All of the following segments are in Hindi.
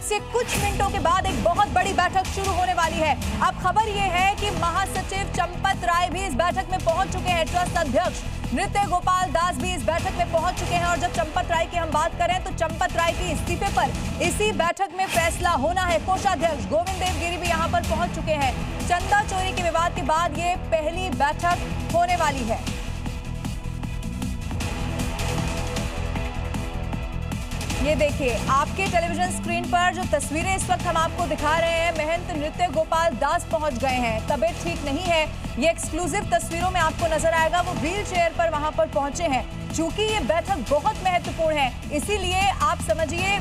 से कुछ मिनटों के बाद एक बहुत बड़ी बैठक शुरू होने वाली है। अब खबर यह है कि महासचिव चंपत राय भी इस बैठक में पहुंच चुके हैं। ट्रस्ट अध्यक्ष नृत्य गोपाल दास भी इस बैठक में पहुंच चुके हैं। और जब चंपत राय की हम बात करें तो चंपत राय के इस्तीफे पर इसी बैठक में फैसला होना है। कोषाध्यक्ष गोविंद देव गिरी भी यहां पर पहुंच चुके हैं। चंदा चोरी के विवाद के बाद ये पहली बैठक होने वाली है। ये देखिए आपके टेलीविजन स्क्रीन पर जो तस्वीरें इस वक्त हम आपको दिखा रहे हैं, महंत नृत्य गोपाल दास पहुंच गए हैं। तबीयत ठीक नहीं है, ये एक्सक्लूसिव तस्वीरों में आपको नजर आएगा। वो व्हील चेयर पर वहां पर पहुंचे हैं। चूंकि ये बैठक बहुत महत्वपूर्ण है, इसीलिए आप समझिए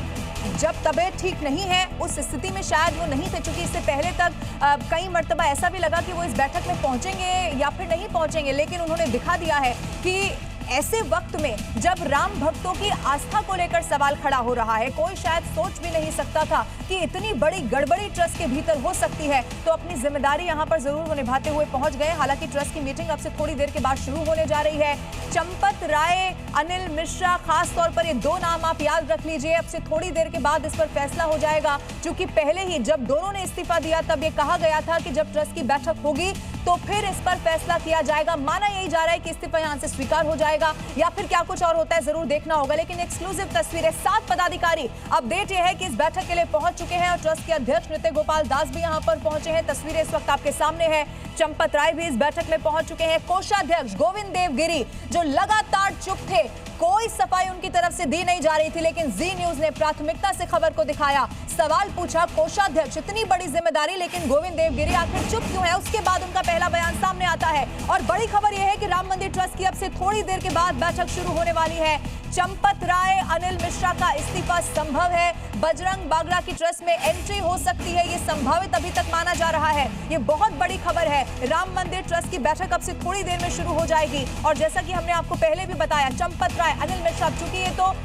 जब तबीयत ठीक नहीं है उस स्थिति में शायद वो नहीं थे। चूंकि इससे पहले तक कई मर्तबा ऐसा भी लगा कि वो इस बैठक में पहुंचेंगे या फिर नहीं पहुंचेंगे, लेकिन उन्होंने दिखा दिया है कि ऐसे वक्त में जब राम भक्तों की आस्था को लेकर सवाल खड़ा हो रहा है, कोई शायद सोच भी नहीं सकता था कि इतनी बड़ी गड़बड़ी ट्रस्ट के भीतर हो सकती है। तो अपनी जिम्मेदारी यहां पर जरूर वो निभाते हुए पहुंच गए। हालांकि ट्रस्ट की मीटिंग अब से थोड़ी देर के बाद शुरू होने जा रही है। चंपत राय, अनिल मिश्रा, खास तौर पर ये दो नाम आप याद रख लीजिए। अब से थोड़ी देर के बाद इस पर फैसला हो जाएगा। क्योंकि पहले ही जब दोनों ने इस्तीफा दिया तब ये कहा गया था कि जब ट्रस्ट की बैठक होगी तो फिर इस पर फैसला किया जाएगा। माना यही जा रहा है कि इस्तीफा यहां से स्वीकार हो जाएगा या फिर क्या कुछ और होता है जरूर देखना होगा। लेकिन एक्सक्लूसिव तस्वीरें, 7 पदाधिकारी अपडेट यह है कि इस बैठक के लिए पहुंच चुके हैं और ट्रस्ट के अध्यक्ष नृत्य गोपाल दास भी यहां पर पहुंचे हैं। तस्वीरें इस वक्त आपके सामने है। चंपत राय भी इस बैठक में पहुंच चुके हैं। कोषाध्यक्ष गोविंद देव गिरी जो लगातार चुप थे, कोई सफाई उनकी तरफ से दी नहीं जा रही थी, लेकिन जी न्यूज ने प्राथमिकता से खबर को दिखाया। सवाल पूछा, कोषाध्यक्ष इतनी बड़ी जिम्मेदारी लेकिन गोविंद देव गिरी आखिर चुप क्यों है? उसके बाद उनका पहला बयान सामने आता है। और बड़ी खबर यह है कि राम मंदिर ट्रस्ट की अब से थोड़ी देर के बाद बैठक शुरू होने वाली है। चंपत राय, अनिल मिश्रा का इस्तीफा संभव है। बजरंग बागड़ा की ट्रस्ट में एंट्री हो सकती है, ये संभावित अभी तक माना जा रहा है। ये बहुत बड़ी खबर है। राम मंदिर ट्रस्ट की बैठक अब से थोड़ी देर में शुरू हो जाएगी। और जैसा कि हमने आपको पहले भी बताया, चंपत राय, अनिल मिश्रा, चूंकि ये तो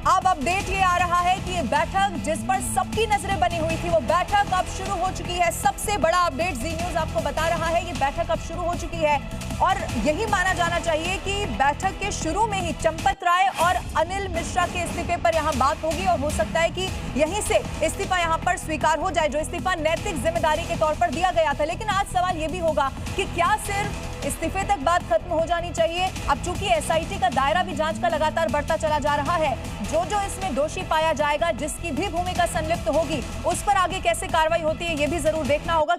अब अपडेट ये आ रहा है कि ये बैठक जिस पर सबकी नजरें बनी हुई थी वो बैठक अब शुरू हो चुकी है। सबसे बड़ा अपडेट जी न्यूज आपको बता रहा है, ये बैठक अब शुरू हो चुकी है। और यही माना जाना चाहिए कि बैठक के शुरू में ही चंपत राय और अनिल मिश्रा के इस्तीफे पर यहां बात होगी और हो सकता है कि यहीं से इस्तीफा यहां पर स्वीकार हो जाए, जो इस्तीफा नैतिक जिम्मेदारी के तौर पर दिया गया था। लेकिन आज सवाल यह भी होगा कि क्या सिर्फ इस्तीफे तक बात खत्म हो जानी चाहिए? अब चूंकि एसआईटी का दायरा भी जांच का लगातार बढ़ता चला जा रहा है, जो इसमें दोषी पाया जाएगा, जिसकी भी भूमिका संलिप्त होगी, उस पर आगे कैसे कार्रवाई होती है ये भी जरूर देखना होगा।